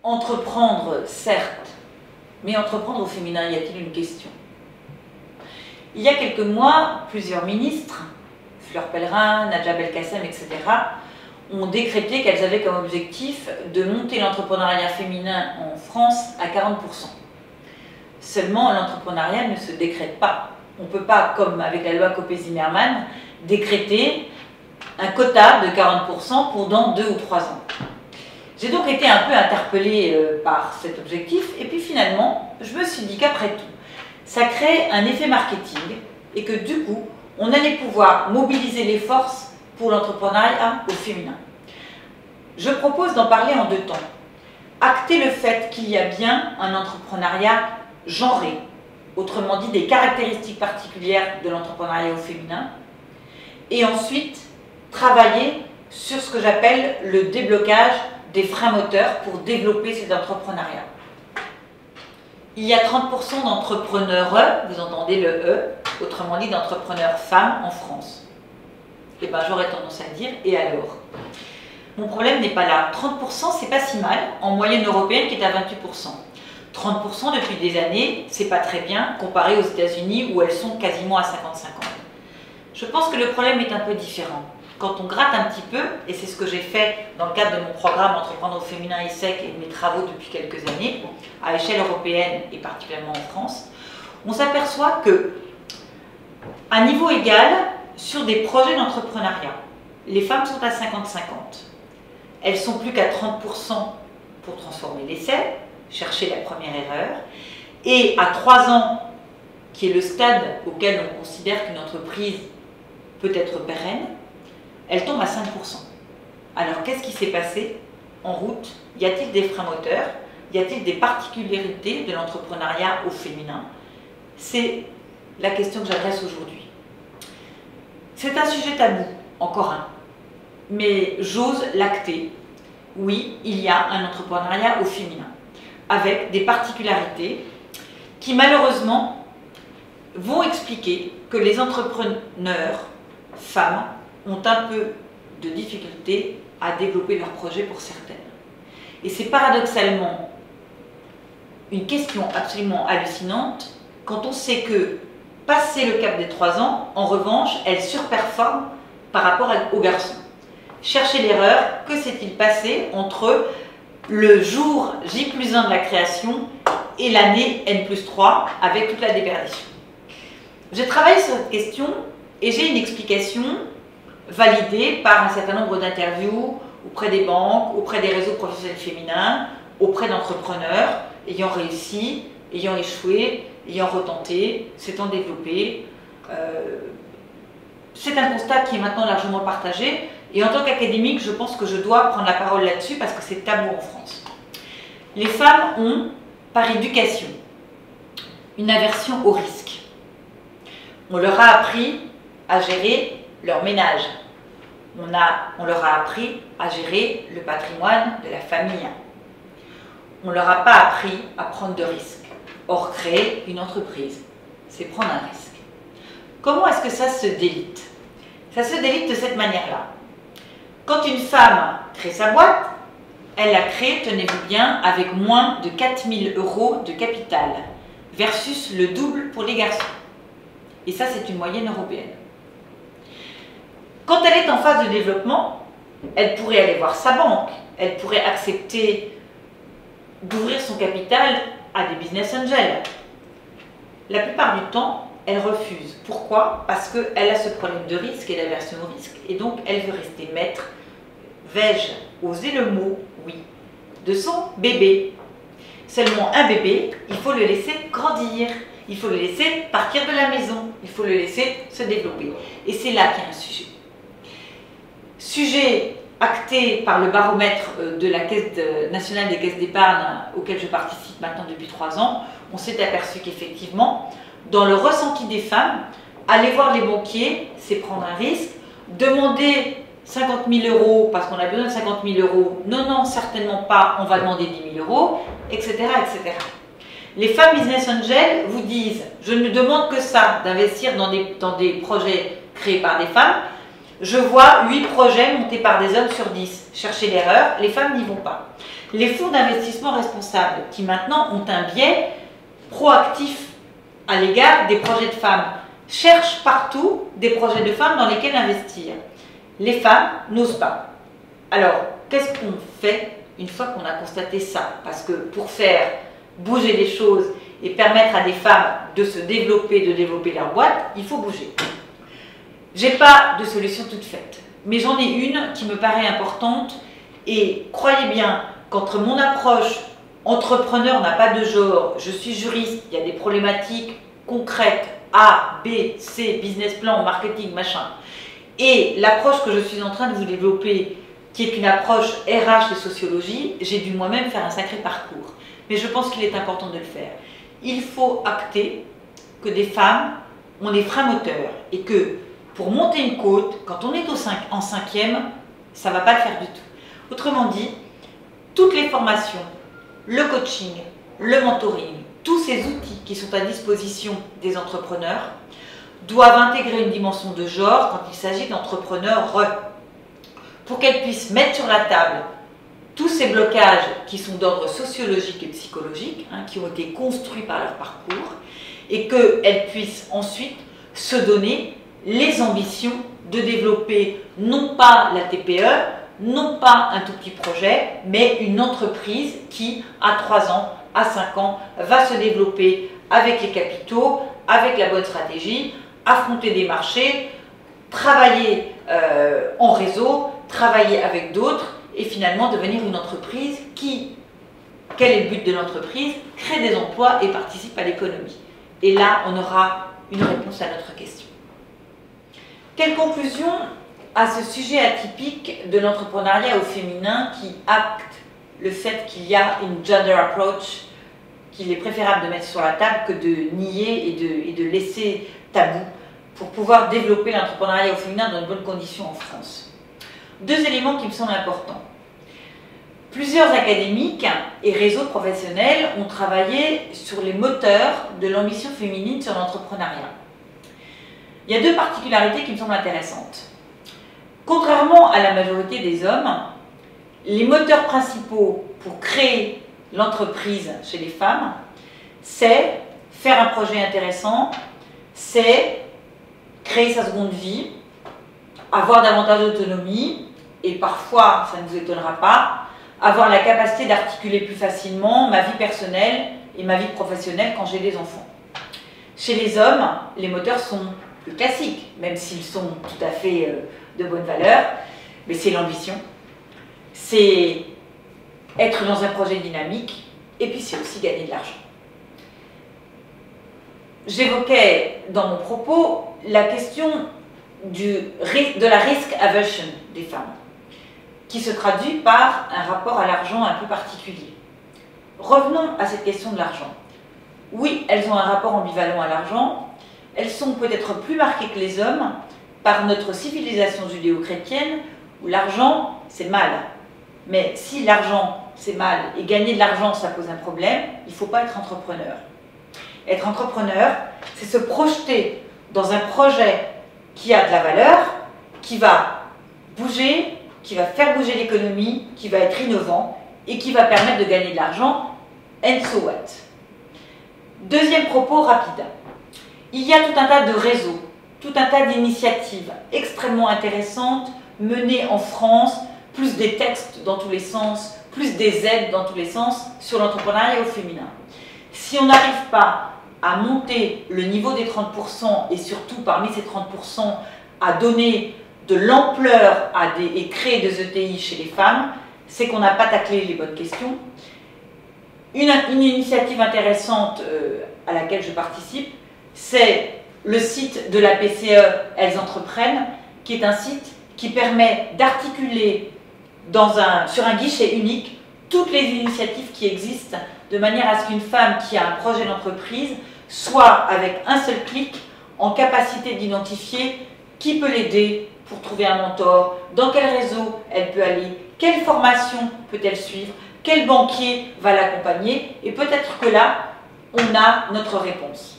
Entreprendre, certes, mais entreprendre au féminin, y a-t-il une question? Il y a quelques mois, plusieurs ministres, Fleur Pellerin, Nadja Belkacem, etc., ont décrété qu'elles avaient comme objectif de monter l'entrepreneuriat féminin en France à 40%. Seulement, l'entrepreneuriat ne se décrète pas. On ne peut pas, comme avec la loi Copé-Zimmermann, décréter un quota de 40% pour dans 2 ou 3 ans. J'ai donc été un peu interpellée par cet objectif, et puis finalement, je me suis dit qu'après tout, ça crée un effet marketing, et que du coup, on allait pouvoir mobiliser les forces pour l'entrepreneuriat au féminin. Je propose d'en parler en 2 temps. Acter le fait qu'il y a bien un entrepreneuriat genré, autrement dit des caractéristiques particulières de l'entrepreneuriat au féminin, et ensuite travailler sur ce que j'appelle le déblocage des freins moteurs pour développer cet entrepreneuriat. Il y a 30% d'entrepreneurs, vous entendez le E, autrement dit d'entrepreneurs femmes en France. Et bien j'aurais tendance à dire, et alors? Mon problème n'est pas là. 30% c'est pas si mal, en moyenne européenne qui est à 28%. 30% depuis des années, c'est pas très bien comparé aux États-Unis où elles sont quasiment à 50-50. Je pense que le problème est un peu différent. Quand on gratte un petit peu, et c'est ce que j'ai fait dans le cadre de mon programme Entreprendre au féminin ESSEC et de mes travaux depuis quelques années, à échelle européenne et particulièrement en France, on s'aperçoit que, à niveau égal, sur des projets d'entrepreneuriat, les femmes sont à 50-50. Elles sont plus qu'à 30% pour transformer l'essai, chercher la première erreur, et à 3 ans, qui est le stade auquel on considère qu'une entreprise peut être pérenne, elle tombe à 5%. Alors qu'est-ce qui s'est passé en route? Y a-t-il des freins moteurs? Y a-t-il des particularités de l'entrepreneuriat au féminin? C'est la question que j'adresse aujourd'hui. C'est un sujet tabou, encore un, mais j'ose l'acter. Oui, il y a un entrepreneuriat au féminin, avec des particularités qui malheureusement vont expliquer que les entrepreneurs femmes ont un peu de difficulté à développer leurs projets pour certaines. Et c'est paradoxalement une question absolument hallucinante quand on sait que, passé le cap des 3 ans, en revanche, elles surperforment par rapport aux garçons. Cherchez l'erreur, que s'est-il passé entre le jour J+1 de la création et l'année N+3 avec toute la déperdition? J'ai travaillé sur cette question et j'ai une explication validée par un certain nombre d'interviews auprès des banques, auprès des réseaux professionnels féminins, auprès d'entrepreneurs ayant réussi, ayant échoué, ayant retenté, s'étant développé. C'est un constat qui est maintenant largement partagé et en tant qu'académique, je pense que je dois prendre la parole là-dessus parce que c'est tabou en France. Les femmes ont, par éducation, une aversion au risque. On leur a appris à gérer leur ménage. On leur a appris à gérer le patrimoine de la famille. On ne leur a pas appris à prendre de risques. Or, créer une entreprise, c'est prendre un risque. Comment est-ce que ça se délite? Ça se délite de cette manière-là. Quand une femme crée sa boîte, elle l'a créée, tenez-vous bien, avec moins de 4 000 € de capital, versus le double pour les garçons. Et ça, c'est une moyenne européenne. Quand elle est en phase de développement, elle pourrait aller voir sa banque, elle pourrait accepter d'ouvrir son capital à des business angels. La plupart du temps, elle refuse. Pourquoi? Parce qu'elle a ce problème de risque et d'aversion au risque, et donc elle veut rester maître, vais-je oser le mot, oui, de son bébé. Seulement un bébé, il faut le laisser grandir, il faut le laisser partir de la maison, il faut le laisser se développer. Et c'est là qu'il y a un sujet. Sujet acté par le baromètre de la Caisse nationale des caisses d'épargne auquel je participe maintenant depuis 3 ans, on s'est aperçu qu'effectivement, dans le ressenti des femmes, aller voir les banquiers, c'est prendre un risque, demander 50 000 € parce qu'on a besoin de 50 000 €, non, non, certainement pas, on va demander 10 000 €, etc., etc. Les femmes business angels vous disent, je ne demande que ça, d'investir dans des projets créés par des femmes. Je vois 8 projets montés par des hommes sur 10. Cherchez l'erreur, les femmes n'y vont pas. Les fonds d'investissement responsables, qui maintenant ont un biais proactif à l'égard des projets de femmes, cherchent partout des projets de femmes dans lesquels investir. Les femmes n'osent pas. Alors, qu'est-ce qu'on fait une fois qu'on a constaté ça? Parce que pour faire bouger les choses et permettre à des femmes de se développer, de développer leur boîte, il faut bouger. J'ai pas de solution toute faite, mais j'en ai une qui me paraît importante et croyez bien qu'entre mon approche entrepreneur n'a pas de genre, je suis juriste, il y a des problématiques concrètes, A, B, C, business plan, marketing, machin, et l'approche que je suis en train de vous développer, qui est une approche RH et sociologie, j'ai dû moi-même faire un sacré parcours. Mais je pense qu'il est important de le faire. Il faut acter que des femmes ont des freins moteurs et que pour monter une côte, quand on est en cinquième, ça ne va pas le faire du tout. Autrement dit, toutes les formations, le coaching, le mentoring, tous ces outils qui sont à disposition des entrepreneurs doivent intégrer une dimension de genre quand il s'agit d'entrepreneurs pour qu'elles puissent mettre sur la table tous ces blocages qui sont d'ordre sociologique et psychologique, qui ont été construits par leur parcours, et qu'elles puissent ensuite se donner les ambitions de développer non pas la TPE, non pas un tout petit projet, mais une entreprise qui, à 3 ans, à 5 ans, va se développer avec les capitaux, avec la bonne stratégie, affronter des marchés, travailler en réseau, travailler avec d'autres et finalement devenir une entreprise qui, quel est le but de l'entreprise? Crée des emplois et participe à l'économie. Et là, on aura une réponse à notre question. Quelle conclusion à ce sujet atypique de l'entrepreneuriat au féminin qui acte le fait qu'il y a une gender approach qu'il est préférable de mettre sur la table que de nier et de laisser tabou pour pouvoir développer l'entrepreneuriat au féminin dans de bonnes conditions en France? 2 éléments qui me semblent importants. Plusieurs académiques et réseaux professionnels ont travaillé sur les moteurs de l'ambition féminine sur l'entrepreneuriat. Il y a 2 particularités qui me semblent intéressantes. Contrairement à la majorité des hommes, les moteurs principaux pour créer l'entreprise chez les femmes, c'est faire un projet intéressant, c'est créer sa seconde vie, avoir davantage d'autonomie, et parfois, ça ne vous étonnera pas, avoir la capacité d'articuler plus facilement ma vie personnelle et ma vie professionnelle quand j'ai des enfants. Chez les hommes, les moteurs sont plus classiques, même s'ils sont tout à fait de bonne valeur, mais c'est l'ambition, c'est être dans un projet dynamique, et puis c'est aussi gagner de l'argent. J'évoquais dans mon propos la question de la risk aversion des femmes, qui se traduit par un rapport à l'argent un peu particulier. Revenons à cette question de l'argent. Oui, elles ont un rapport ambivalent à l'argent, elles sont peut-être plus marquées que les hommes par notre civilisation judéo-chrétienne, où l'argent, c'est mal. Mais si l'argent, c'est mal, et gagner de l'argent, ça pose un problème, il ne faut pas être entrepreneur. Être entrepreneur, c'est se projeter dans un projet qui a de la valeur, qui va bouger, qui va faire bouger l'économie, qui va être innovant et qui va permettre de gagner de l'argent, and so what. Deuxième propos rapide. Il y a tout un tas de réseaux, tout un tas d'initiatives extrêmement intéressantes menées en France, plus des textes dans tous les sens, plus des aides dans tous les sens sur l'entrepreneuriat au féminin. Si on n'arrive pas à monter le niveau des 30% et surtout parmi ces 30% à donner de l'ampleur et créer des ETI chez les femmes, c'est qu'on n'a pas taclé les bonnes questions. Une initiative intéressante à laquelle je participe, c'est le site de la PCE Elles Entreprennent, qui est un site qui permet d'articuler sur un guichet unique toutes les initiatives qui existent, de manière à ce qu'une femme qui a un projet d'entreprise soit, avec un seul clic, en capacité d'identifier qui peut l'aider pour trouver un mentor, dans quel réseau elle peut aller, quelle formation peut-elle suivre, quel banquier va l'accompagner, et peut-être que là, on a notre réponse.